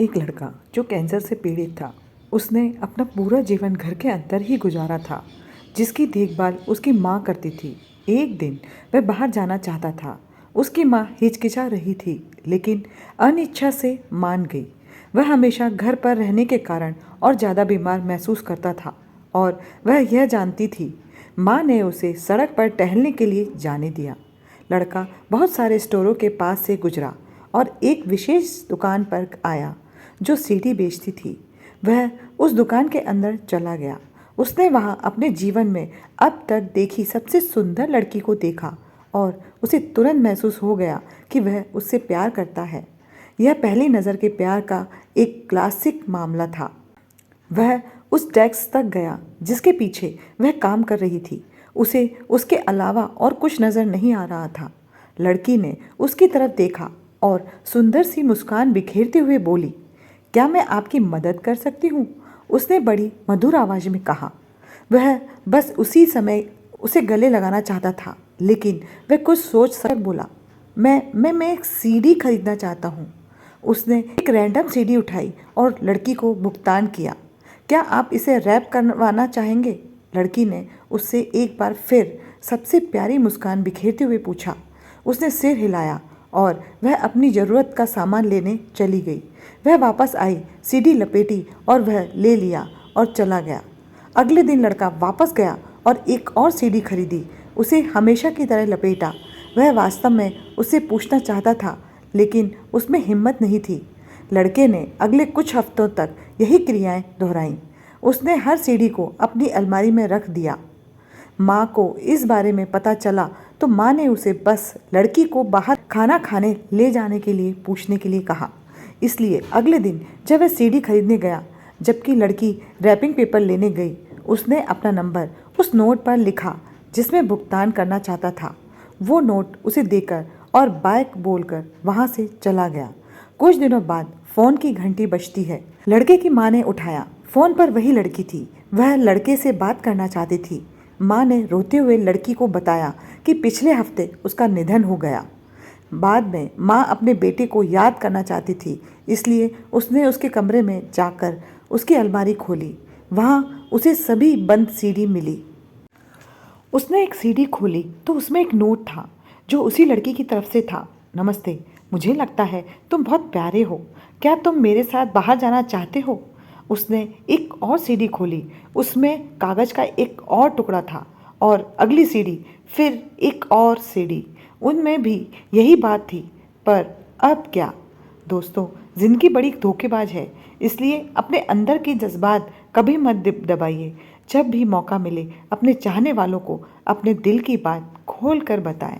एक लड़का जो कैंसर से पीड़ित था। उसने अपना पूरा जीवन घर के अंदर ही गुजारा था, जिसकी देखभाल उसकी माँ करती थी। एक दिन वह बाहर जाना चाहता था। उसकी माँ हिचकिचा रही थी, लेकिन अनिच्छा से मान गई। वह हमेशा घर पर रहने के कारण और ज़्यादा बीमार महसूस करता था, और वह यह जानती थी। माँ ने उसे सड़क पर टहलने के लिए जाने दिया। लड़का बहुत सारे स्टोरों के पास से गुजरा और एक विशेष दुकान पर आया जो सीढ़ी बेचती थी। वह उस दुकान के अंदर चला गया। उसने वहां अपने जीवन में अब तक देखी सबसे सुंदर लड़की को देखा और उसे तुरंत महसूस हो गया कि वह उससे प्यार करता है। यह पहली नज़र के प्यार का एक क्लासिक मामला था। वह उस डेस्क तक गया जिसके पीछे वह काम कर रही थी। उसे उसके अलावा और कुछ नज़र नहीं आ रहा था। लड़की ने उसकी तरफ देखा और सुंदर सी मुस्कान बिखेरते हुए बोली, क्या मैं आपकी मदद कर सकती हूँ? उसने बड़ी मधुर आवाज़ में कहा। वह बस उसी समय उसे गले लगाना चाहता था, लेकिन वह कुछ सोच कर बोला, मैं एक सीडी खरीदना चाहता हूँ। उसने एक रैंडम सीडी उठाई और लड़की को भुगतान किया। क्या आप इसे रैप करवाना चाहेंगे? लड़की ने उससे एक बार फिर सबसे प्यारी मुस्कान बिखेरते हुए पूछा। उसने सिर हिलाया और वह अपनी ज़रूरत का सामान लेने चली गई। वह वापस आई, सीडी लपेटी और वह ले लिया और चला गया। अगले दिन लड़का वापस गया और एक और सीडी खरीदी। उसे हमेशा की तरह लपेटा। वह वास्तव में उससे पूछना चाहता था, लेकिन उसमें हिम्मत नहीं थी। लड़के ने अगले कुछ हफ्तों तक यही क्रियाएं दोहराईं। उसने हर सीडी को अपनी अलमारी में रख दिया। माँ को इस बारे में पता चला तो माँ ने उसे बस लड़की को बाहर खाना खाने ले जाने के लिए पूछने के लिए कहा। इसलिए अगले दिन जब वह सीडी खरीदने गया, जबकि लड़की रैपिंग पेपर लेने गई, उसने अपना नंबर उस नोट पर लिखा जिसमें भुगतान करना चाहता था। वो नोट उसे देकर और बाय बोलकर वहाँ से चला गया। कुछ दिनों बाद फ़ोन की घंटी बजती है। लड़के की माँ ने उठाया। फ़ोन पर वही लड़की थी। वह लड़के से बात करना चाहती थी। माँ ने रोते हुए लड़की को बताया कि पिछले हफ्ते उसका निधन हो गया। बाद में माँ अपने बेटे को याद करना चाहती थी, इसलिए उसने उसके कमरे में जाकर उसकी अलमारी खोली। वहाँ उसे सभी बंद सीडी मिली। उसने एक सीडी खोली तो उसमें एक नोट था जो उसी लड़की की तरफ से था। नमस्ते, मुझे लगता है तुम बहुत प्यारे हो। क्या तुम मेरे साथ बाहर जाना चाहते हो? उसने एक और सीडी खोली। उसमें कागज़ का एक और टुकड़ा था और अगली सीडी, फिर एक और सीडी। उनमें भी यही बात थी। पर अब क्या? दोस्तों, ज़िंदगी बड़ी धोखेबाज है, इसलिए अपने अंदर के जज्बात कभी मत दबाइए। जब भी मौका मिले अपने चाहने वालों को अपने दिल की बात खोल कर बताएं।